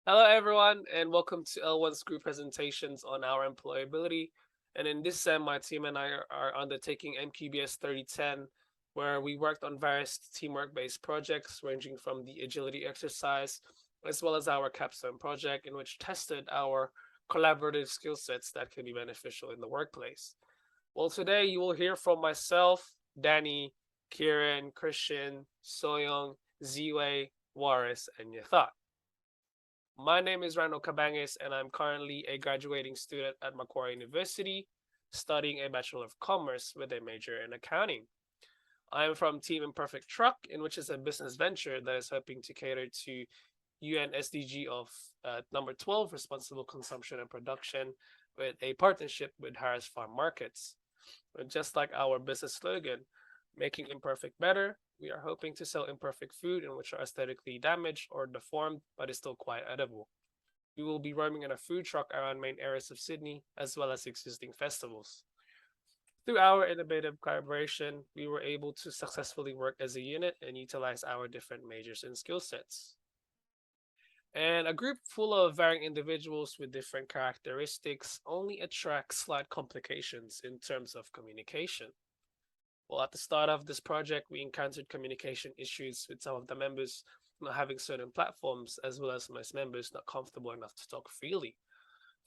Hello, everyone, and welcome to L1's group presentations on our employability. And in this sem, my team and I are undertaking MQBS 3010, where we worked on various teamwork-based projects ranging from the agility exercise, as well as our capstone project, in which tested our collaborative skill sets that can be beneficial in the workplace. Well, today you will hear from myself, Danny, Kieran, Christian, Soyoung, Ziwei, Waris, and Yathat. My name is Randall Cabanges, and I'm currently a graduating student at Macquarie University, studying a Bachelor of Commerce with a major in accounting. I am from Team Imperfect Truck, in which is a business venture that is hoping to cater to UN SDG of number 12, responsible consumption and production, with a partnership with Harris Farm Markets. But just like our business slogan, making imperfect better, we are hoping to sell imperfect food in which are aesthetically damaged or deformed but is still quite edible. We will be roaming in a food truck around main areas of Sydney as well as existing festivals. Through our innovative collaboration, we were able to successfully work as a unit and utilize our different majors and skill sets. And a group full of varying individuals with different characteristics only attracts slight complications in terms of communication. Well, at the start of this project, we encountered communication issues with some of the members not having certain platforms, as well as most members not comfortable enough to talk freely.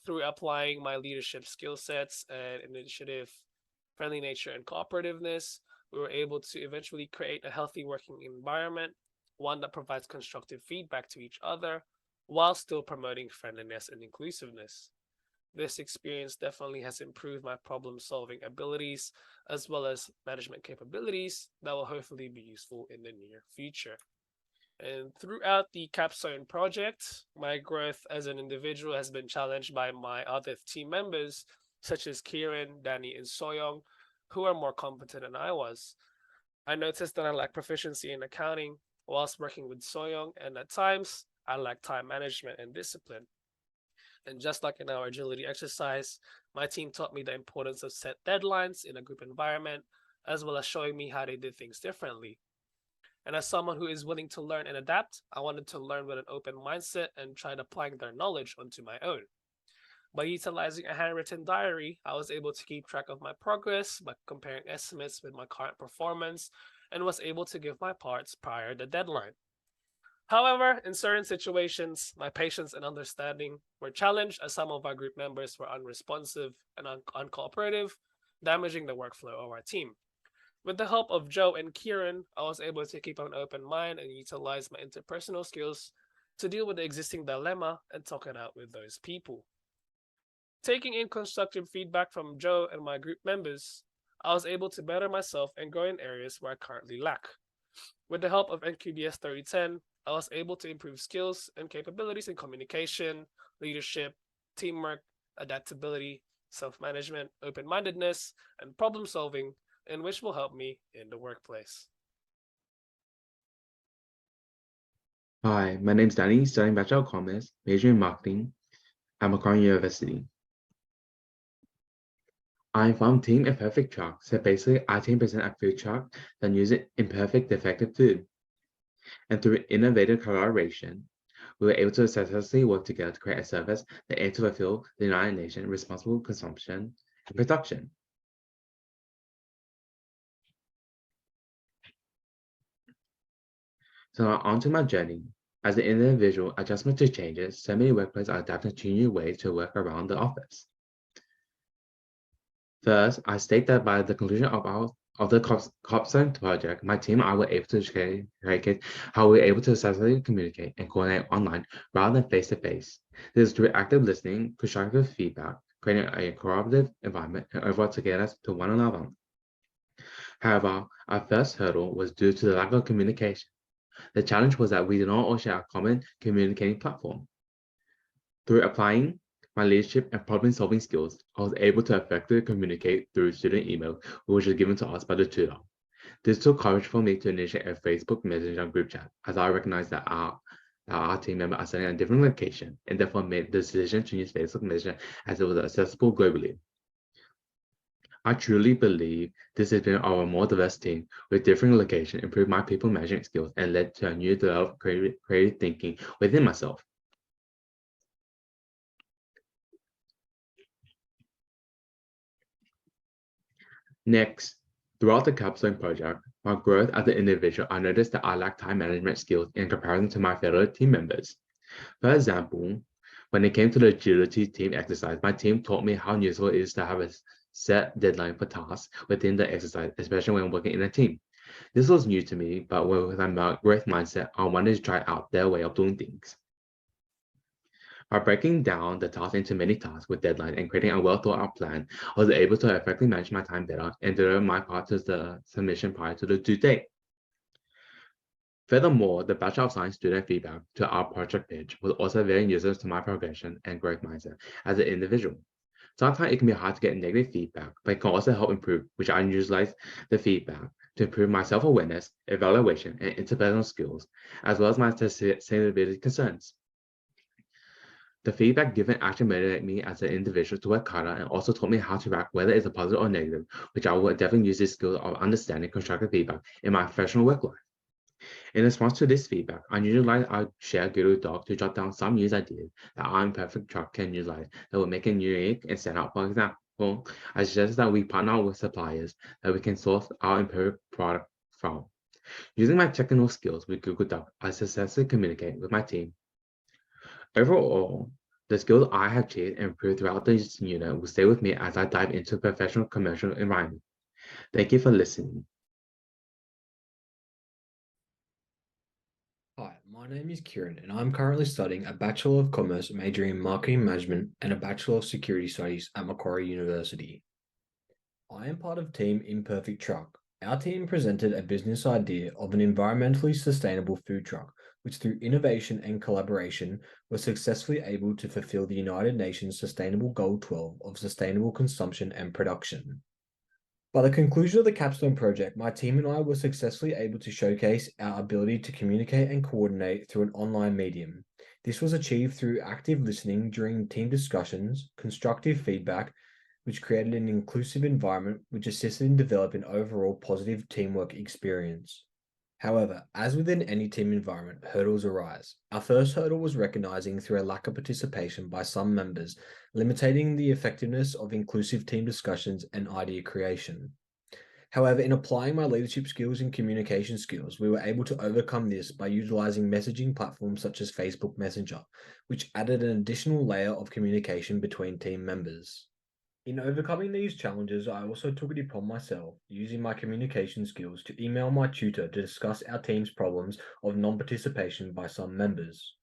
Through applying my leadership skill sets and initiative, friendly nature, and cooperativeness, we were able to eventually create a healthy working environment, one that provides constructive feedback to each other while still promoting friendliness and inclusiveness. This experience definitely has improved my problem solving abilities as well as management capabilities that will hopefully be useful in the near future. And throughout the Capstone project, my growth as an individual has been challenged by my other team members, such as Kieran, Danny, and Soyoung, who are more competent than I was. I noticed that I lack proficiency in accounting whilst working with Soyoung, and at times, I lack time management and discipline. And just like in our agility exercise, my team taught me the importance of set deadlines in a group environment, as well as showing me how they did things differently. And as someone who is willing to learn and adapt, I wanted to learn with an open mindset and tried applying their knowledge onto my own. By utilizing a handwritten diary, I was able to keep track of my progress by comparing estimates with my current performance and was able to give my parts prior to deadline. However, in certain situations, my patience and understanding were challenged as some of our group members were unresponsive and uncooperative, damaging the workflow of our team. With the help of Joe and Kieran, I was able to keep an open mind and utilize my interpersonal skills to deal with the existing dilemma and talk it out with those people. Taking in constructive feedback from Joe and my group members, I was able to better myself and grow in areas where I currently lack. With the help of NQBS 3010, I was able to improve skills and capabilities in communication, leadership, teamwork, adaptability, self management, open mindedness, and problem solving, and which will help me in the workplace. Hi, my name's Danny, studying Bachelor of Commerce, major in marketing at Macquarie University. I'm from Team Imperfect Truck, so basically our team present a food truck that uses imperfect defective food. And through innovative collaboration, we were able to successfully work together to create a service that aims to fulfill the United Nations responsible consumption and production. So now on to my journey. As an individual, adjustment to changes, so many workplaces are adapting to new ways to work around the office. First, I state that by the conclusion of the Copstone project, my team and I were able to showcase how we were able to successfully communicate and coordinate online rather than face to face. This is through active listening, constructive feedback, creating a collaborative environment, and overall togetherness to one another. However, our first hurdle was due to the lack of communication. The challenge was that we did not all share a common communicating platform. Through applying my leadership and problem-solving skills, I was able to effectively communicate through student email, which was given to us by the tutor. This took courage for me to initiate a Facebook Messenger group chat, as I recognized that our team member are studying at a different location, and therefore made the decision to use Facebook Messenger as it was accessible globally. I truly believe this has been our more diverse team with different locations improved my people management skills and led to a new developed creative thinking within myself. Next, throughout the capstone project, my growth as an individual, I noticed that I lack time management skills in comparison to my fellow team members. For example, when it came to the agility team exercise, my team taught me how useful it is to have a set deadline for tasks within the exercise, especially when working in a team. This was new to me, but with my growth mindset, I wanted to try out their way of doing things. By breaking down the task into many tasks with deadlines and creating a well thought out plan, I was able to effectively manage my time better and deliver my part to the submission prior to the due date. Furthermore, the Bachelor of Science student feedback to our project page was also very useful to my progression and growth mindset as an individual. Sometimes it can be hard to get negative feedback, but it can also help improve, which I utilize the feedback to improve my self-awareness, evaluation, and interpersonal skills, as well as my sustainability concerns. The feedback given actually motivated me as an individual to work harder and also taught me how to react whether it's a positive or negative, which I will definitely use this skill of understanding constructive feedback in my professional work life. In response to this feedback, I utilize our shared Google Doc to jot down some use ideas that our imperfect truck can utilize that will make it unique and stand out. For example, I suggest that we partner with suppliers that we can source our imperfect product from. Using my technical skills with Google Doc, I successfully communicate with my team. Overall, the skills I have achieved and improved throughout this unit will stay with me as I dive into a professional commercial environment. Thank you for listening. Hi, my name is Kieran, and I'm currently studying a Bachelor of Commerce majoring in Marketing Management and a Bachelor of Security Studies at Macquarie University. I am part of Team Imperfect Truck. Our team presented a business idea of an environmentally sustainable food truck, which through innovation and collaboration was successfully able to fulfill the United Nations Sustainable Goal 12 of sustainable consumption and production. By the conclusion of the capstone project, my team and I were successfully able to showcase our ability to communicate and coordinate through an online medium. This was achieved through active listening during team discussions, constructive feedback, which created an inclusive environment which assisted in developing an overall positive teamwork experience. However, as within any team environment, hurdles arise. Our first hurdle was recognizing through a lack of participation by some members, limiting the effectiveness of inclusive team discussions and idea creation. However, in applying my leadership skills and communication skills, we were able to overcome this by utilizing messaging platforms such as Facebook Messenger, which added an additional layer of communication between team members. In overcoming these challenges, I also took it upon myself, using my communication skills, to email my tutor to discuss our team's problems of non-participation by some members.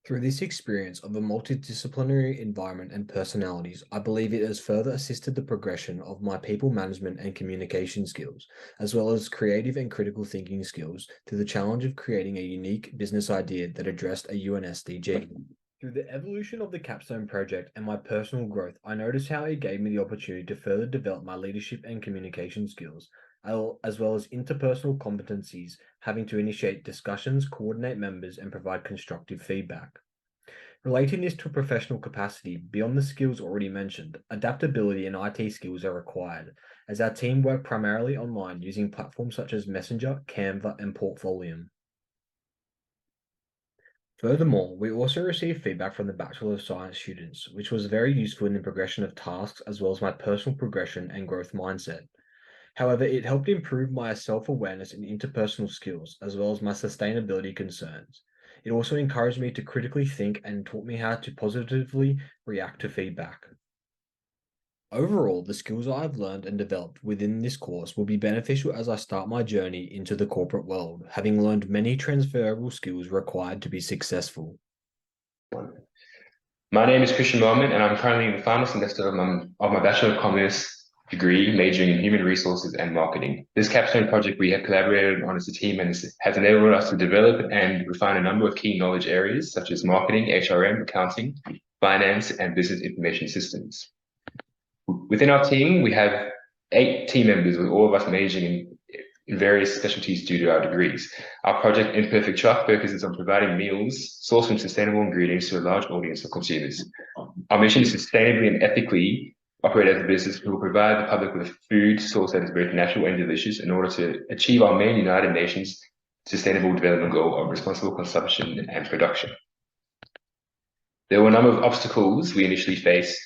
Through this experience of a multidisciplinary environment and personalities, I believe it has further assisted the progression of my people management and communication skills, as well as creative and critical thinking skills, to the challenge of creating a unique business idea that addressed a UN SDG. Through the evolution of the capstone project and my personal growth, I noticed how it gave me the opportunity to further develop my leadership and communication skills, as well as interpersonal competencies, having to initiate discussions, coordinate members, and provide constructive feedback. Relating this to a professional capacity, beyond the skills already mentioned, adaptability and IT skills are required, as our team work primarily online using platforms such as Messenger, Canva, and Portfolium. Furthermore, we also received feedback from the Bachelor of Science students, which was very useful in the progression of tasks as well as my personal progression and growth mindset. However, it helped improve my self-awareness and interpersonal skills, as well as my sustainability concerns. It also encouraged me to critically think and taught me how to positively react to feedback. Overall, the skills I've learned and developed within this course will be beneficial as I start my journey into the corporate world, having learned many transferable skills required to be successful. My name is Christian Mohammed, and I'm currently in the final semester of my Bachelor of Commerce degree, majoring in Human Resources and Marketing. This capstone project we have collaborated on as a team and has enabled us to develop and refine a number of key knowledge areas such as marketing, HRM, accounting, finance, and business information systems. Within our team, we have 8 team members, with all of us majoring in various specialties due to our degrees. Our project Imperfect Truck focuses on providing meals sourced from sustainable ingredients to a large audience of consumers. Our mission is sustainably and ethically operate as a business who will provide the public with food source that is both natural and delicious in order to achieve our main United Nations Sustainable Development Goal of responsible consumption and production. There were a number of obstacles we initially faced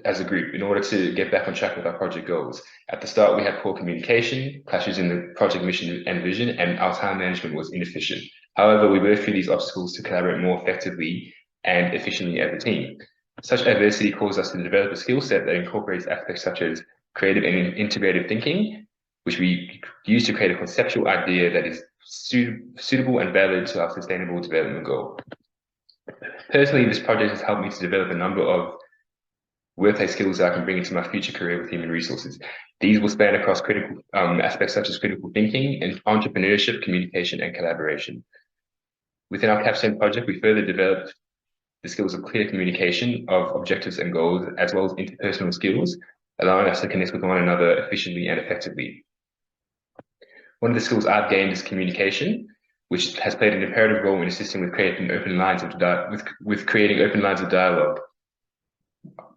as a group in order to get back on track with our project goals. At the start, we had poor communication, clashes in the project mission and vision, and our time management was inefficient. However, we worked through these obstacles to collaborate more effectively and efficiently as a team. Such adversity caused us to develop a skill set that incorporates aspects such as creative and integrative thinking, which we use to create a conceptual idea that is suitable and valid to our sustainable development goal. Personally, this project has helped me to develop a number of workplace skills that I can bring into my future career with human resources. These will span across critical aspects such as critical thinking and entrepreneurship, communication, and collaboration. Within our capstone project, we further developed the skills of clear communication of objectives and goals, as well as interpersonal skills, allowing us to connect with one another efficiently and effectively. One of the skills I've gained is communication, which has played an imperative role in assisting with creating open lines of dialogue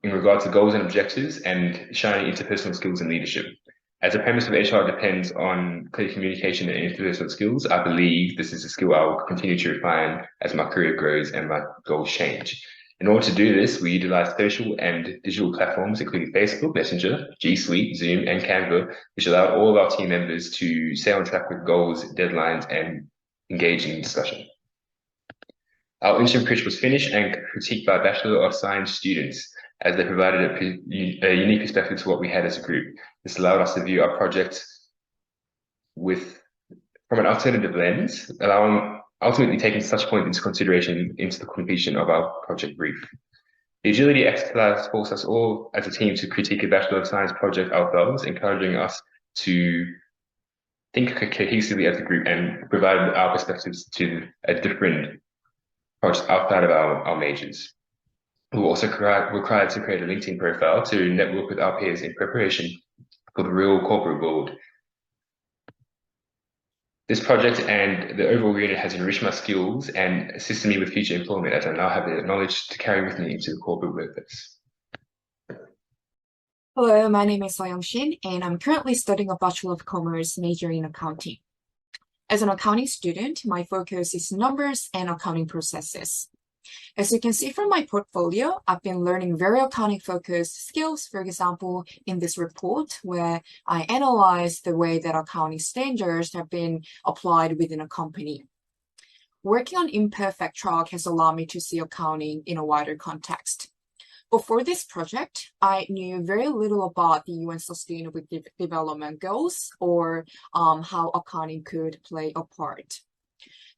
in regard to goals and objectives and shining interpersonal skills and leadership. As the premise of HR depends on clear communication and interpersonal skills, I believe this is a skill I will continue to refine as my career grows and my goals change. In order to do this, we utilize social and digital platforms, including Facebook, Messenger, G Suite, Zoom, and Canva, which allowed all of our team members to stay on track with goals, deadlines, and engage in discussion. Our intern pitch was finished and critiqued by Bachelor of Science students, as they provided a unique perspective to what we had as a group. This allowed us to view our project from an alternative lens, ultimately taking such point into consideration into the completion of our project brief. The agility exercise forced us all as a team to critique a Bachelor of Science project ourselves, encouraging us to think cohesively as a group and provide our perspectives to a different project outside of our majors. We were also required to create a LinkedIn profile to network with our peers in preparation for the real corporate world. This project and the overall unit has enriched my skills and assisted me with future employment, as I now have the knowledge to carry with me into the corporate workplace. Hello, my name is Soyoung Shin, and I'm currently studying a Bachelor of Commerce majoring in accounting. As an accounting student, my focus is numbers and accounting processes. As you can see from my portfolio, I've been learning very accounting-focused skills, for example, in this report, where I analyze the way that accounting standards have been applied within a company. Working on imperfect track has allowed me to see accounting in a wider context. Before this project, I knew very little about the UN Sustainable Development Goals or how accounting could play a part.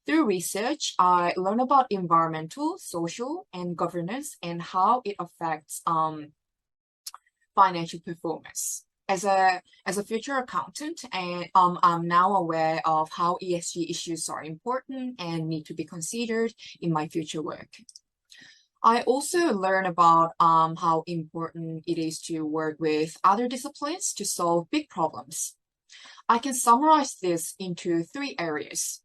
Through research, I learned about environmental, social, and governance and how it affects financial performance. As a future accountant, and I'm now aware of how ESG issues are important and need to be considered in my future work. I also learned about how important it is to work with other disciplines to solve big problems. I can summarize this into 3 areas: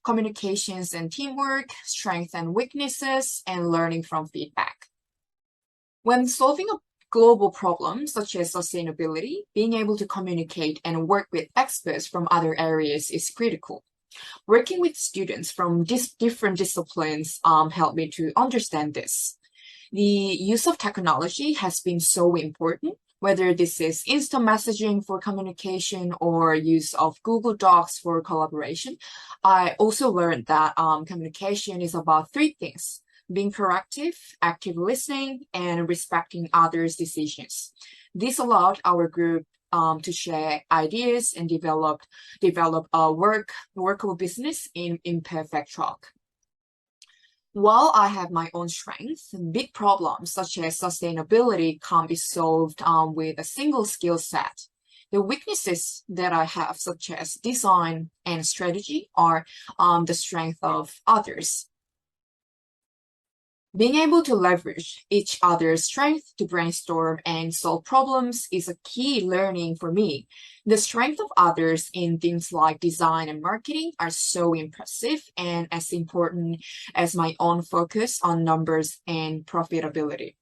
communications and teamwork, strengths and weaknesses, and learning from feedback. When solving a global problem such as sustainability, being able to communicate and work with experts from other areas is critical. Working with students from different disciplines helped me to understand this. The use of technology has been so important, whether this is instant messaging for communication or use of Google Docs for collaboration. I also learned that communication is about 3 things: being proactive, active listening, and respecting others' decisions. This allowed our group to share ideas and develop a workable business in imperfect track. While I have my own strengths, big problems such as sustainability can't be solved with a single skill set. The weaknesses that I have, such as design and strategy, are the strength of others. Being able to leverage each other's strength to brainstorm and solve problems is a key learning for me. The strength of others in things like design and marketing are so impressive and as important as my own focus on numbers and profitability.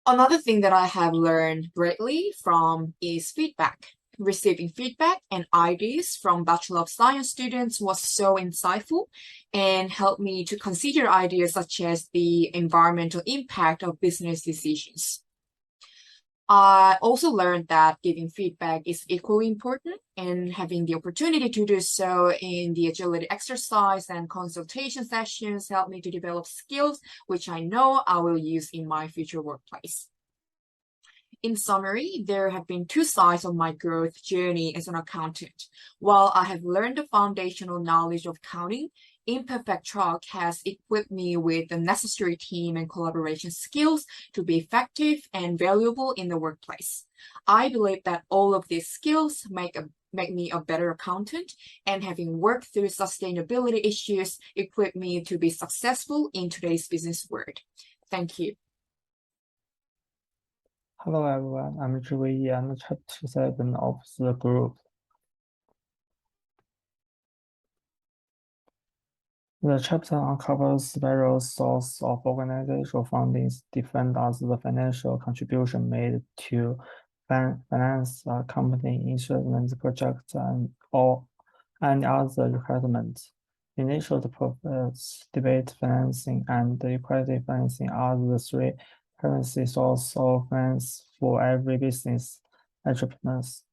Another thing that I have learned greatly from is feedback. Receiving feedback and ideas from Bachelor of Science students was so insightful and helped me to consider ideas such as the environmental impact of business decisions. I also learned that giving feedback is equally important, and having the opportunity to do so in the agility exercise and consultation sessions helped me to develop skills which I know I will use in my future workplace. In summary, there have been two sides of my growth journey as an accountant. While I have learned the foundational knowledge of accounting, Imperfect Truck has equipped me with the necessary team and collaboration skills to be effective and valuable in the workplace. I believe that all of these skills make me a better accountant, and having worked through sustainability issues equip me to be successful in today's business world. Thank you. Hello everyone, I'm Zhiwei and Chapter 7 of the group. The chapter uncovers various sources of organizational funding defined as the financial contribution made to finance a company, insurance projects, or any other requirements. Initial profits, debate financing, and equity financing are the three currency sources of finance for every business entrepreneurs.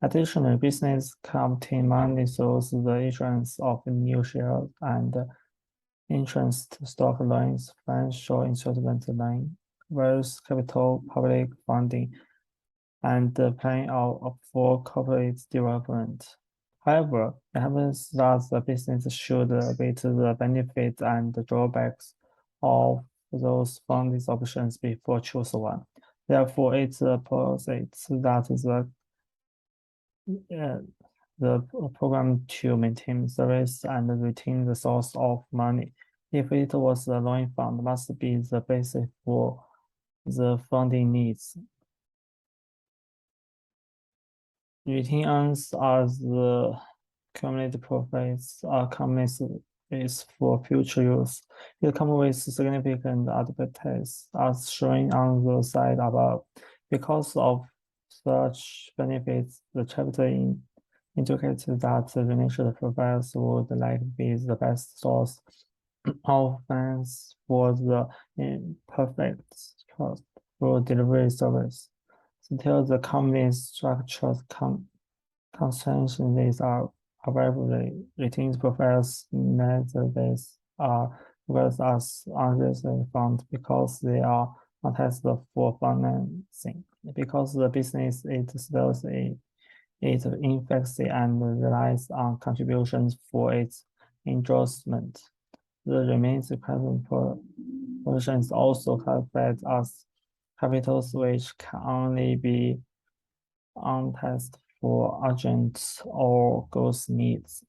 Additionally, business can obtain money through the issuance of new shares and interest stock loans, financial instrument loan, various capital public funding, and the plan for corporate development. However, it happens that the business should weigh the benefits and drawbacks of those funding options before choosing one. Therefore, it posits that the program to maintain service and retain the source of money, if it was a loan fund, must be the basis for the funding needs. Retained earnings are the accumulated profits companies is for future use. It comes with significant advantages, as shown on the side above. Because of such benefits, the chapter indicates that the financial providers would likely be the best source of funds for the imperfect trust for delivery service. Until the company's structured constraints are available, retained profiles nowadays are regarded as unreserved funds because they are not tested for financing. Because the business sells it ineffectively and relies on contributions for its endorsement. The remaining present portions also classified as capitals which can only be untested for urgent or growth needs.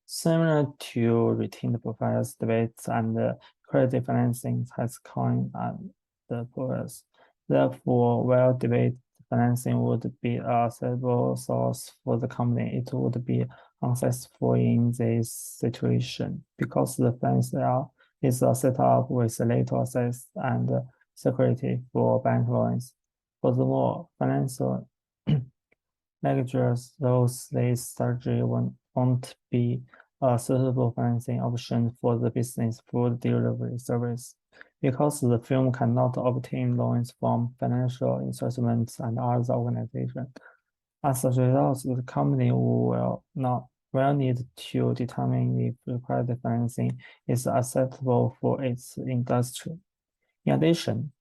Similar to retained profiles, debates and credit financing has coined the purpose. Therefore, while debate financing would be a suitable source for the company, it would be unsuccessful in this situation because the finance is set up with little access and security for bank loans. Furthermore, financial managers those this strategy won't be a suitable financing option for the business food delivery service because the firm cannot obtain loans from financial instruments and other organizations. As a result, the company will need to determine if required financing is acceptable for its industry. In addition,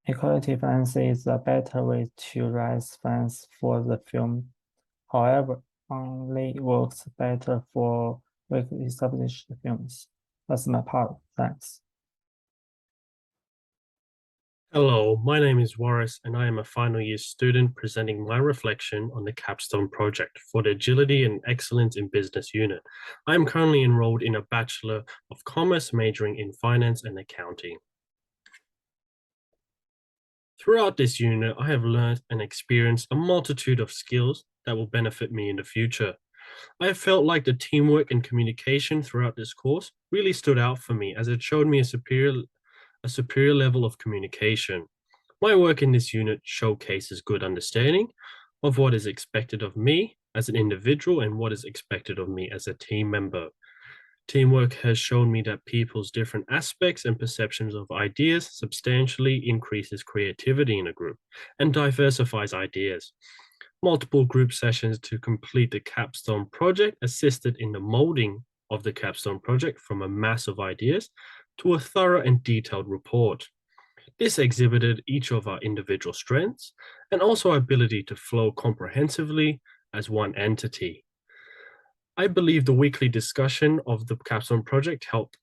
equity financing is a better way to raise funds for the firm. However, only works better for well-established firms. That's my part. Thanks. Hello, my name is Waris and I am a final year student presenting my reflection on the capstone project for the Agility and Excellence in Business unit. I am currently enrolled in a Bachelor of Commerce majoring in Finance and Accounting. Throughout this unit, I have learned and experienced a multitude of skills that will benefit me in the future. I have felt like the teamwork and communication throughout this course really stood out for me as it showed me a superior level of communication. My work in this unit showcases good understanding of what is expected of me as an individual and what is expected of me as a team member. Teamwork has shown me that people's different aspects and perceptions of ideas substantially increases creativity in a group and diversifies ideas. Multiple group sessions to complete the capstone project assisted in the molding of the capstone project from a mass of ideas to a thorough and detailed report. This exhibited each of our individual strengths and also our ability to flow comprehensively as one entity. I believe the weekly discussion of the capstone project helped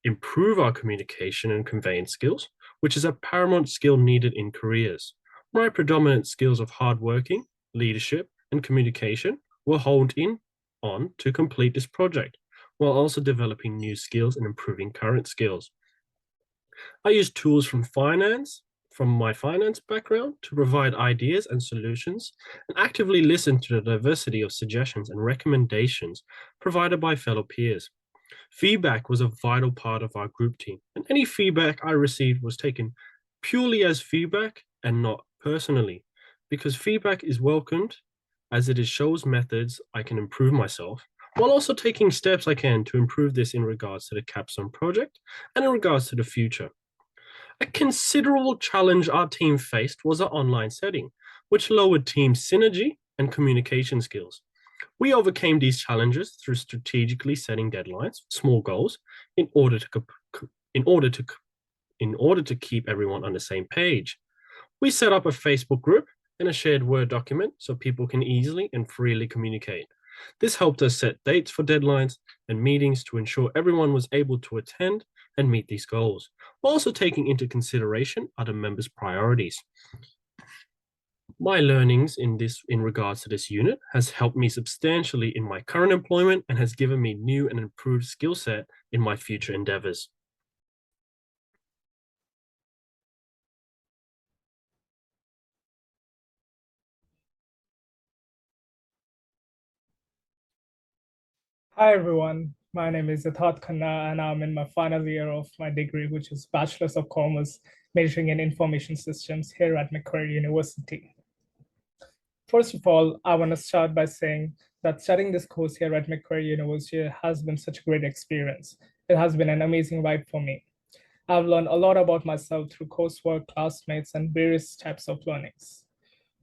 improve our communication and conveyance skills, which is a paramount skill needed in careers. My predominant skills of hardworking, leadership, and communication were honed in on to complete this project, while also developing new skills and improving current skills. I use tools from my finance background to provide ideas and solutions and actively listen to the diversity of suggestions and recommendations provided by fellow peers. Feedback was a vital part of our group team, and any feedback I received was taken purely as feedback and not personally, because feedback is welcomed as it shows methods I can improve myself, while also taking steps I can to improve this in regards to the capstone project and in regards to the future. A considerable challenge our team faced was our online setting, which lowered team synergy and communication skills. We overcame these challenges through strategically setting deadlines, small goals, in order to keep everyone on the same page. We set up a Facebook group and a shared Word document so people can easily and freely communicate. This helped us set dates for deadlines and meetings to ensure everyone was able to attend and meet these goals, while also taking into consideration other members' priorities. My learnings in regards to this unit has helped me substantially in my current employment and has given me new and improved skill set in my future endeavors. Hi everyone, my name is Athat Khanna and I'm in my final year of my degree, which is Bachelor's of Commerce, majoring in Information Systems here at Macquarie University. First of all, I want to start by saying that studying this course here at Macquarie University has been such a great experience. It has been an amazing ride for me. I've learned a lot about myself through coursework, classmates, and various types of learnings.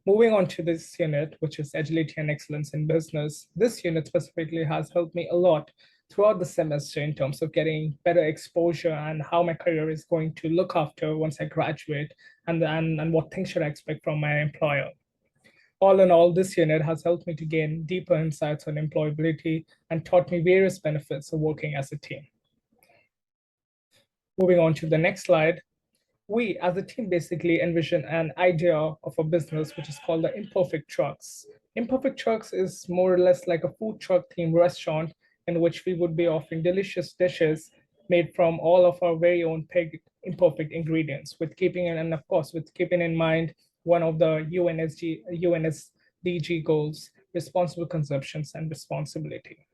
Moving on to this unit, which is Agility and Excellence in Business, this unit specifically has helped me a lot throughout the semester in terms of getting better exposure and how my career is going to look after once I graduate and what things should I expect from my employer. All in all, this unit has helped me to gain deeper insights on employability and taught me various benefits of working as a team. Moving on to the next slide, we as a team basically envision an idea of a business which is called the Imperfect Trucks. Imperfect Trucks is more or less like a food truck themed restaurant in which we would be offering delicious dishes made from all of our very own imperfect ingredients, with keeping in mind one of the UNSDG goals, responsible consumptions and responsibility.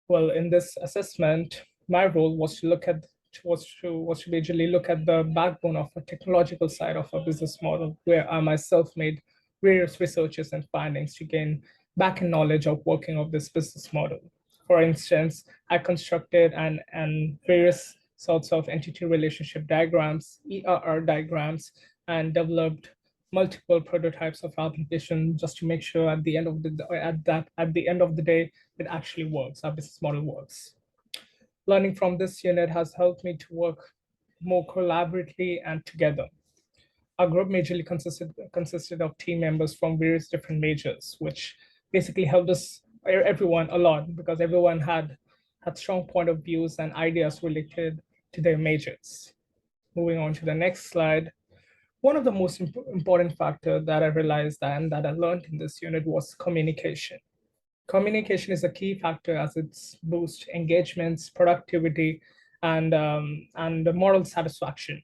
Well, in this assessment, my role was to basically look at the backbone of a technological side of a business model, where I myself made various researches and findings to gain back-end knowledge of working of this business model. For instance, I constructed and various sorts of entity relationship diagrams, ERR diagrams, and developed multiple prototypes of application just to make sure at the end of the day it actually works, our business model works. Learning from this unit has helped me to work more collaboratively and together. Our group majorly consisted of team members from various different majors, which basically helped us everyone a lot because everyone had strong point of views and ideas related to their majors. Moving on to the next slide. One of the most important factors that I realized and that I learned in this unit was communication. Communication is a key factor as it boosts engagements, productivity, and the moral satisfaction.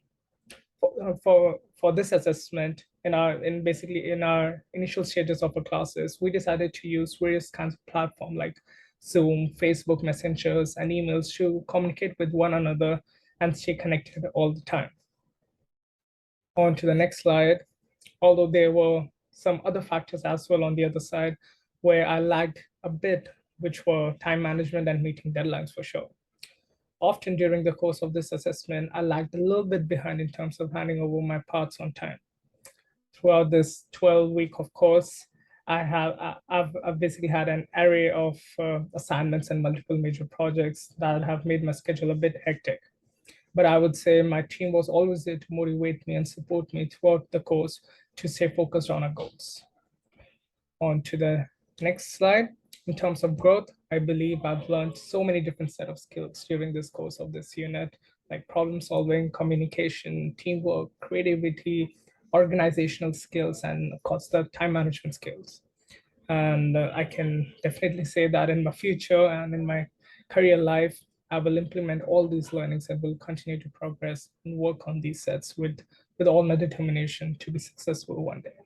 For this assessment, in our initial stages of our classes, we decided to use various kinds of platforms like Zoom, Facebook Messengers, and emails to communicate with one another and stay connected all the time. On to the next slide. Although there were some other factors as well on the other side where I lagged a bit, which were time management and meeting deadlines for sure. Often during the course of this assessment, I lagged a little bit behind in terms of handing over my parts on time. Throughout this 12-week of course, I've basically had an array of assignments and multiple major projects that have made my schedule a bit hectic. But I would say my team was always there to motivate me and support me throughout the course to stay focused on our goals. On to the next slide. In terms of growth, I believe I've learned so many different set of skills during this course of this unit, like problem solving, communication, teamwork, creativity, organizational skills, and of course the time management skills. And I can definitely say that in my future and in my career life, I will implement all these learnings and will continue to progress and work on these sets with all my determination to be successful one day.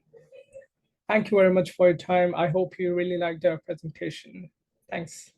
Thank you very much for your time. I hope you really liked our presentation. Thanks.